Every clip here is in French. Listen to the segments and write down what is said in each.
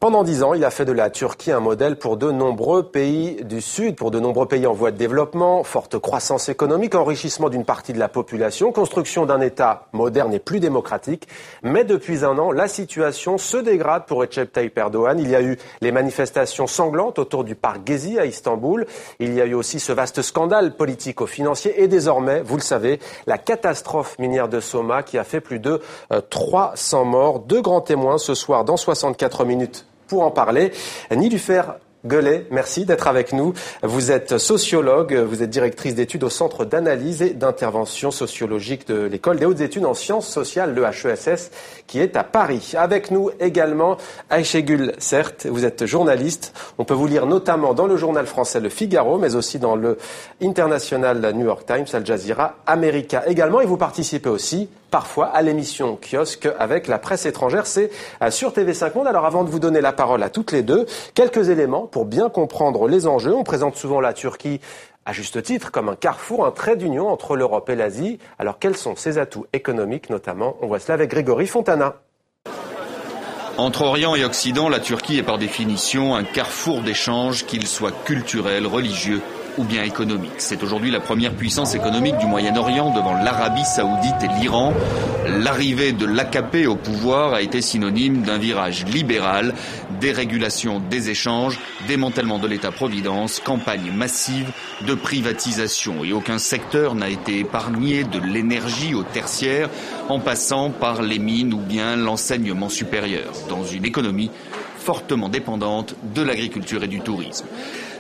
Pendant 10 ans, il a fait de la Turquie un modèle pour de nombreux pays du Sud, pour de nombreux pays en voie de développement, forte croissance économique, enrichissement d'une partie de la population, construction d'un État moderne et plus démocratique. Mais depuis un an, la situation se dégrade pour Recep Tayyip Erdogan. Il y a eu les manifestations sanglantes autour du parc Gezi à Istanbul. Il y a eu aussi ce vaste scandale politico-financier et désormais, vous le savez, la catastrophe minière de Soma qui a fait plus de 300 morts. Deux grands témoins ce soir dans 64 minutes. Pour en parler, Nilüfer Göle, merci d'être avec nous. Vous êtes sociologue, vous êtes directrice d'études au Centre d'analyse et d'intervention sociologique de l'École des hautes études en sciences sociales, le HESS, qui est à Paris. Avec nous également Ayşegül Sert, vous êtes journaliste. On peut vous lire notamment dans le journal français Le Figaro, mais aussi dans le international New York Times, Al Jazeera, America également. Et vous participez aussi parfois à l'émission Kiosque avec la presse étrangère. C'est sur TV5 Monde. Alors avant de vous donner la parole à toutes les deux, quelques éléments pour bien comprendre les enjeux. On présente souvent la Turquie, à juste titre, comme un carrefour, un trait d'union entre l'Europe et l'Asie. Alors quels sont ses atouts économiques notamment? On voit cela avec Grégory Fontana. Entre Orient et Occident, la Turquie est par définition un carrefour d'échanges, qu'il soit culturel, religieux ou bien économique. C'est aujourd'hui la première puissance économique du Moyen-Orient devant l'Arabie saoudite et l'Iran. L'arrivée de l'AKP au pouvoir a été synonyme d'un virage libéral, dérégulation des échanges, démantèlement de l'État-providence, campagne massive de privatisation. Et aucun secteur n'a été épargné, de l'énergie au tertiaire, en passant par les mines ou bien l'enseignement supérieur, dans une économie fortement dépendante de l'agriculture et du tourisme.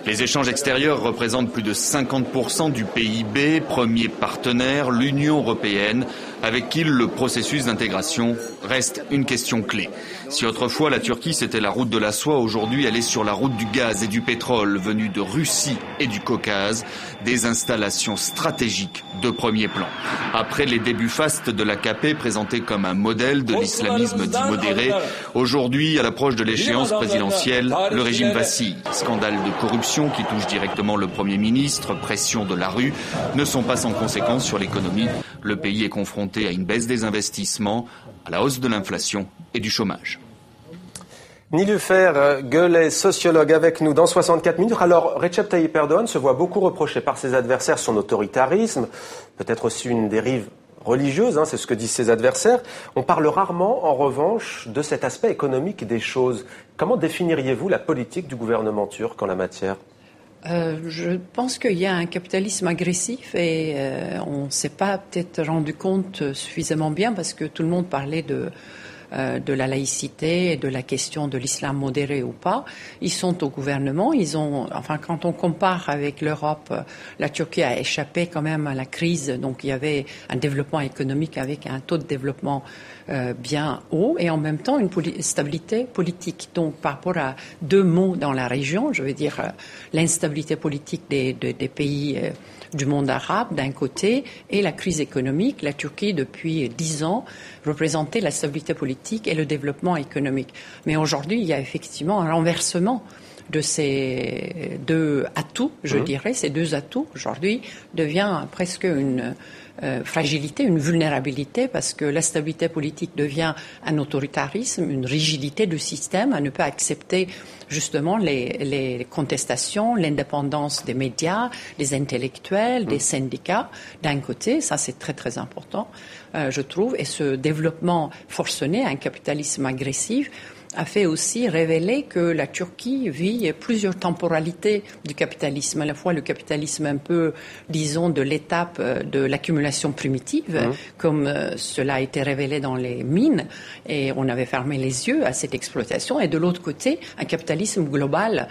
Les échanges extérieurs représentent plus de 50% du PIB, premier partenaire, l'Union européenne, avec qui le processus d'intégration reste une question clé. Si autrefois la Turquie c'était la route de la soie, aujourd'hui elle est sur la route du gaz et du pétrole venus de Russie et du Caucase, des installations stratégiques de premier plan. Après les débuts fastes de l'AKP présentés comme un modèle de l'islamisme dit modéré, aujourd'hui à l'approche de l'échéance présidentielle, le régime vacille. Scandale de corruption qui touche directement le Premier ministre, pression de la rue, ne sont pas sans conséquences sur l'économie. Le pays est confronté à une baisse des investissements, à la hausse de l'inflation et du chômage. Nilüfer Göle, sociologue avec nous dans 64 minutes. Alors, Recep Tayyip Erdogan se voit beaucoup reprocher par ses adversaires son autoritarisme, peut-être aussi une dérive religieuse, c'est ce que disent ses adversaires. On parle rarement, en revanche, de cet aspect économique des choses. Comment définiriez-vous la politique du gouvernement turc en la matière ? Je pense qu'il y a un capitalisme agressif et on ne s'est pas peut-être rendu compte suffisamment bien parce que tout le monde parlait de la laïcité et de la question de l'islam modéré ou pas. Ils sont au gouvernement. Quand on compare avec l'Europe, la Turquie a échappé quand même à la crise. Donc il y avait un développement économique avec un taux de développement bien haut et en même temps une stabilité politique. Donc par rapport à deux mots dans la région, je veux dire l'instabilité politique des pays du monde arabe d'un côté et la crise économique. La Turquie, depuis 10 ans, représentait la stabilité politique et le développement économique. Mais aujourd'hui, il y a effectivement un renversement de ces deux atouts, je dirais. Ces deux atouts, aujourd'hui, devient presque une fragilité, une vulnérabilité, parce que la stabilité politique devient un autoritarisme, une rigidité du système, à ne pas accepter justement les contestations, l'indépendance des médias, des intellectuels, des syndicats, d'un côté. Ça, c'est très, très important, je trouve. Et ce développement forcené, un capitalisme agressif, a fait aussi révéler que la Turquie vit plusieurs temporalités du capitalisme. À la fois le capitalisme un peu, disons, de l'étape de l'accumulation primitive, comme cela a été révélé dans les mines, et on avait fermé les yeux à cette exploitation. Et de l'autre côté, un capitalisme global,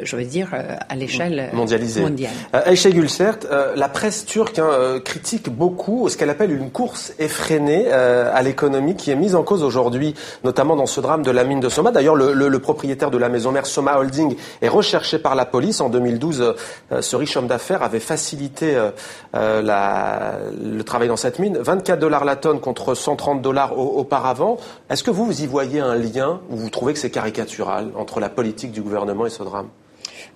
je veux dire, à l'échelle mondiale. Ayşegül Sert, la presse turque critique beaucoup ce qu'elle appelle une course effrénée à l'économie qui est mise en cause aujourd'hui, notamment dans ce drame de la mine de Soma. D'ailleurs, le propriétaire de la maison mère Soma Holding est recherché par la police. En 2012, ce riche homme d'affaires avait facilité le travail dans cette mine. $24 la tonne contre $130 auparavant. Est-ce que vous y voyez un lien ou vous trouvez que c'est caricatural entre la politique du gouvernement et ce drame ?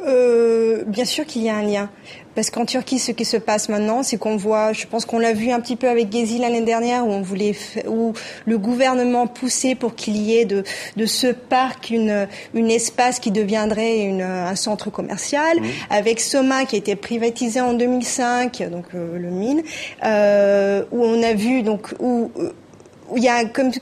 Bien sûr qu'il y a un lien. Parce qu'en Turquie, ce qui se passe maintenant, c'est qu'on voit, je pense qu'on l'a vu un petit peu avec Gezi l'année dernière, où le gouvernement poussait pour qu'il y ait de ce parc une espace qui deviendrait un centre commercial, avec Soma qui a été privatisé en 2005, donc le mine, où on a vu où il y a, comme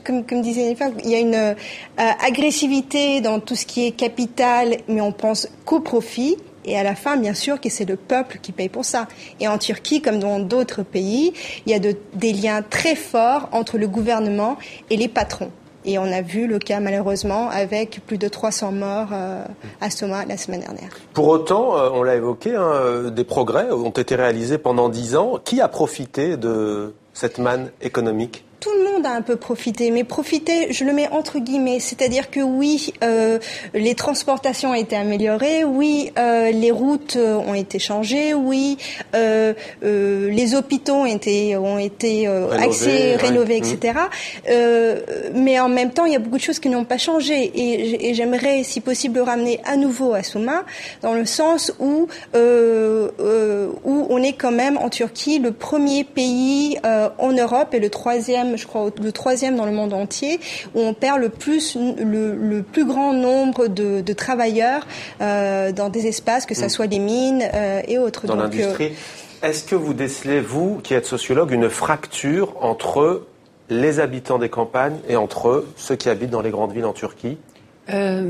disait Jennifer, il y a une agressivité dans tout ce qui est capital, mais on pense qu'au profit. Et à la fin, bien sûr, que c'est le peuple qui paye pour ça. Et en Turquie, comme dans d'autres pays, il y a des liens très forts entre le gouvernement et les patrons. Et on a vu le cas, malheureusement, avec plus de 300 morts à Soma la semaine dernière. Pour autant, on l'a évoqué, des progrès ont été réalisés pendant 10 ans. Qui a profité de cette manne économique ? Tout le monde a un peu profité, mais profiter, je le mets entre guillemets, c'est-à-dire que oui, les transportations ont été améliorées, oui, les routes ont été changées, oui, les hôpitaux ont été rénovés, etc. Mais en même temps, il y a beaucoup de choses qui n'ont pas changé, et j'aimerais, si possible, le ramener à nouveau à Soma, dans le sens où on est quand même en Turquie le premier pays en Europe et le troisième dans le monde entier, où on perd le plus grand nombre de travailleurs dans des espaces, que ce soit les mines et autres. Dans l'industrie. Est-ce que vous décelez, vous, qui êtes sociologue, une fracture entre les habitants des campagnes et entre ceux qui habitent dans les grandes villes en Turquie ? À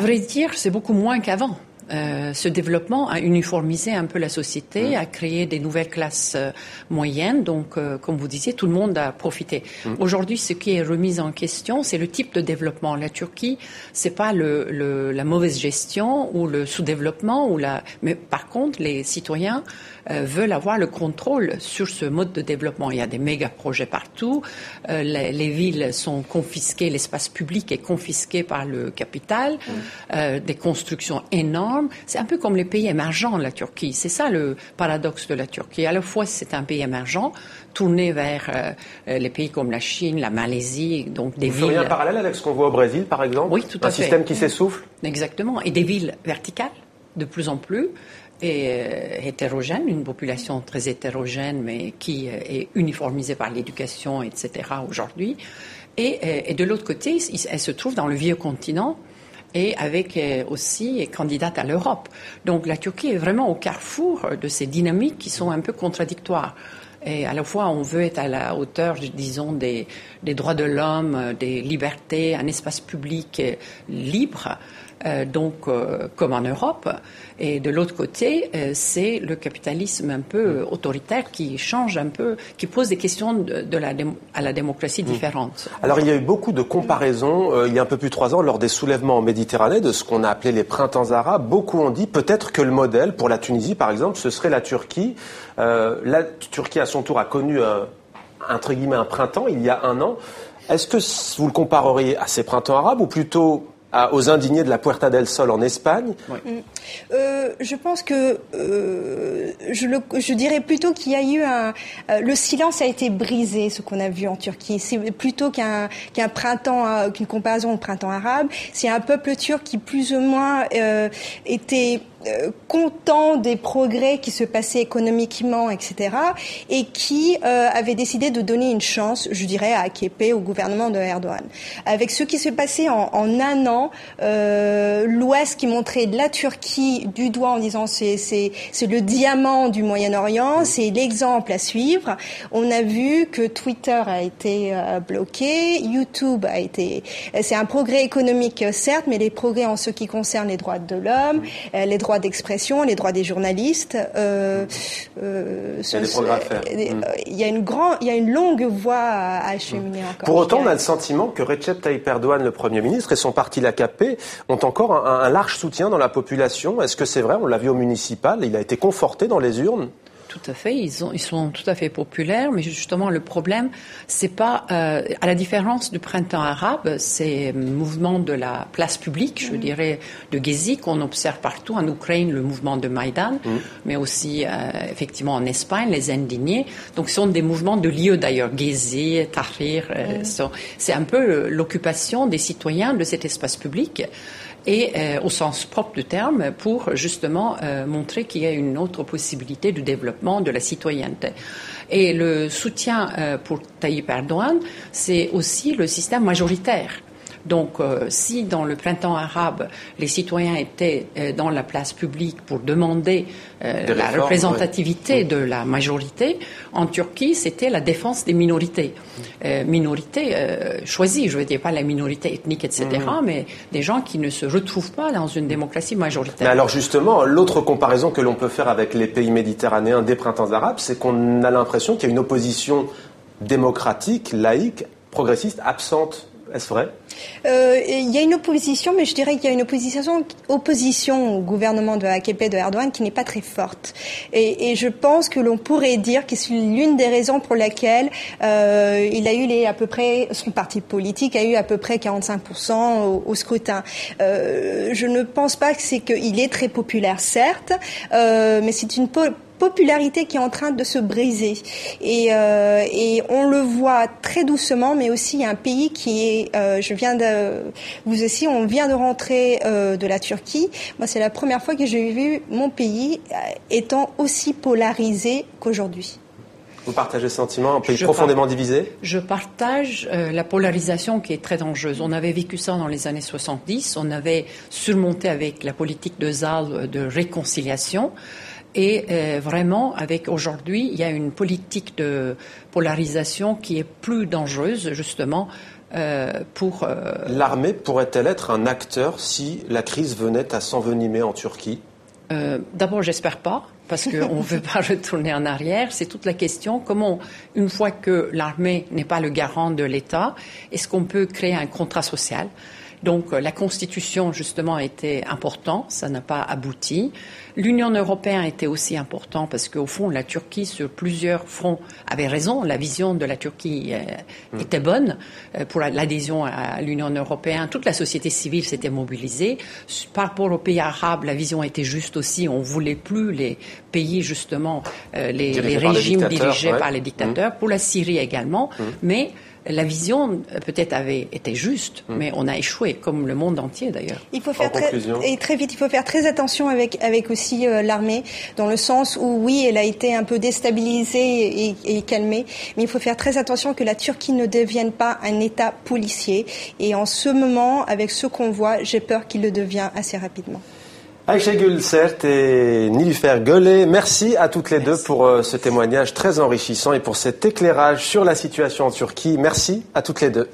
vrai dire, c'est beaucoup moins qu'avant. Ce développement a uniformisé un peu la société, a créé des nouvelles classes moyennes. Donc, comme vous disiez, tout le monde a profité. Aujourd'hui, ce qui est remis en question, c'est le type de développement. La Turquie, c'est pas la mauvaise gestion ou le sous-développement mais par contre, les citoyens veulent avoir le contrôle sur ce mode de développement. Il y a des méga projets partout. Les villes sont confisquées, l'espace public est confisqué par le capital. Des constructions énormes. C'est un peu comme les pays émergents, la Turquie. C'est ça le paradoxe de la Turquie. À la fois, c'est un pays émergent, tourné vers les pays comme la Chine, la Malaisie, donc des villes... Vous feriez un parallèle avec ce qu'on voit au Brésil, par exemple ? Oui, tout à fait. Un système qui s'essouffle ? Exactement. Et des villes verticales, de plus en plus, et hétérogènes, une population très hétérogène, mais qui est uniformisée par l'éducation, etc. aujourd'hui. Et de l'autre côté, elle se trouve dans le vieux continent, et avec aussi candidate à l'Europe. Donc la Turquie est vraiment au carrefour de ces dynamiques qui sont un peu contradictoires. Et à la fois, on veut être à la hauteur, disons, des droits de l'homme, des libertés, un espace public libre, comme en Europe. Et de l'autre côté, c'est le capitalisme un peu autoritaire qui change un peu, qui pose des questions à la démocratie différentes. Alors, il y a eu beaucoup de comparaisons, il y a un peu plus de 3 ans, lors des soulèvements en Méditerranée, de ce qu'on a appelé les printemps arabes. Beaucoup ont dit peut-être que le modèle, pour la Tunisie, par exemple, ce serait la Turquie. La Turquie, à son tour, a connu, entre guillemets, un printemps, il y a 1 an. Est-ce que vous le compareriez à ces printemps arabes ou plutôt aux indignés de la Puerta del Sol en Espagne? Oui. Je pense que je dirais plutôt qu'il y a eu le silence a été brisé, ce qu'on a vu en Turquie. C'est plutôt qu'un printemps, qu'une comparaison au printemps arabe. C'est un peuple turc qui plus ou moins était content des progrès qui se passaient économiquement, etc., et qui avait décidé de donner une chance, je dirais, à AKP, au gouvernement de Erdogan. Avec ce qui s'est passé en 1 an, l'Ouest qui montrait la Turquie du doigt en disant c'est le diamant du Moyen-Orient, c'est l'exemple à suivre. On a vu que Twitter a été bloqué, YouTube a été... C'est un progrès économique, certes, mais les progrès en ce qui concerne les droits de l'homme, les droits d'expression, les droits des journalistes. Il y a des progrès à faire. Il y a une longue voie à acheminer encore. Pour autant, on a le sentiment que Recep Tayyip Erdogan, le Premier ministre, et son parti l'AKP ont encore un large soutien dans la population. Est-ce que c'est vrai? On l'a vu au municipal, il a été conforté dans les urnes. Tout à fait, ils sont tout à fait populaires, mais justement le problème, c'est pas à la différence du printemps arabe, ces mouvements de la place publique, je dirais, de Gezi qu'on observe partout en Ukraine, le mouvement de Maïdan, mais aussi effectivement en Espagne, les indignés. Donc ce sont des mouvements de lieux d'ailleurs, Gezi, Tahrir, c'est un peu l'occupation des citoyens de cet espace public. et au sens propre du terme, pour justement montrer qu'il y a une autre possibilité de développement de la citoyenneté. Et le soutien pour Tayyip Erdogan, c'est aussi le système majoritaire. Donc, si dans le printemps arabe, les citoyens étaient dans la place publique pour demander la représentativité de la majorité, en Turquie, c'était la défense des minorités. Minorités choisies, je ne veux dire pas la minorité ethnique, etc., mais des gens qui ne se retrouvent pas dans une démocratie majoritaire. Mais alors justement, l'autre comparaison que l'on peut faire avec les pays méditerranéens des printemps arabes, c'est qu'on a l'impression qu'il y a une opposition démocratique, laïque, progressiste, absente. Est-ce vrai ? Il y a une opposition, mais je dirais qu'il y a une opposition au gouvernement de AKP de Erdogan qui n'est pas très forte. Et je pense que l'on pourrait dire que c'est l'une des raisons pour lesquelles il a eu à peu près, son parti politique a eu à peu près 45% au scrutin. Je ne pense pas que c'est qu'il est très populaire, certes, mais c'est une popularité qui est en train de se briser et on le voit très doucement, mais aussi il y a un pays qui est on vient de rentrer de la Turquie. Moi, c'est la première fois que j'ai vu mon pays étant aussi polarisé qu'aujourd'hui. Vous partagez ce sentiment, un pays profondément divisé ? Je partage la polarisation qui est très dangereuse. On avait vécu ça dans les années 70, on avait surmonté avec la politique de Zal de réconciliation. Et vraiment, avec aujourd'hui, il y a une politique de polarisation qui est plus dangereuse, justement, pour... L'armée pourrait-elle être un acteur si la crise venait à s'envenimer en Turquie ? D'abord, j'espère pas, parce qu'on ne veut pas retourner en arrière. C'est toute la question, comment, une fois que l'armée n'est pas le garant de l'État, est-ce qu'on peut créer un contrat social ? Donc, la Constitution, justement, était importante, ça n'a pas abouti. L'Union européenne était aussi importante parce qu'au fond, la Turquie, sur plusieurs fronts, avait raison. La vision de la Turquie était bonne pour l'adhésion à l'Union européenne. Toute la société civile s'était mobilisée. Par rapport aux pays arabes, la vision était juste aussi. On ne voulait plus les pays, justement, les régimes dirigés par les dictateurs. Pour la Syrie également. Mais la vision peut-être avait été juste, mais on a échoué, comme le monde entier d'ailleurs. Il faut faire très vite, il faut faire très attention avec aussi l'armée, dans le sens où oui, elle a été un peu déstabilisée et calmée, mais il faut faire très attention que la Turquie ne devienne pas un État policier. Et en ce moment, avec ce qu'on voit, j'ai peur qu'il le devienne assez rapidement. Ayşe Gülsert et Nilüfer Göle, merci à toutes les deux pour ce témoignage très enrichissant et pour cet éclairage sur la situation en Turquie. Merci à toutes les deux.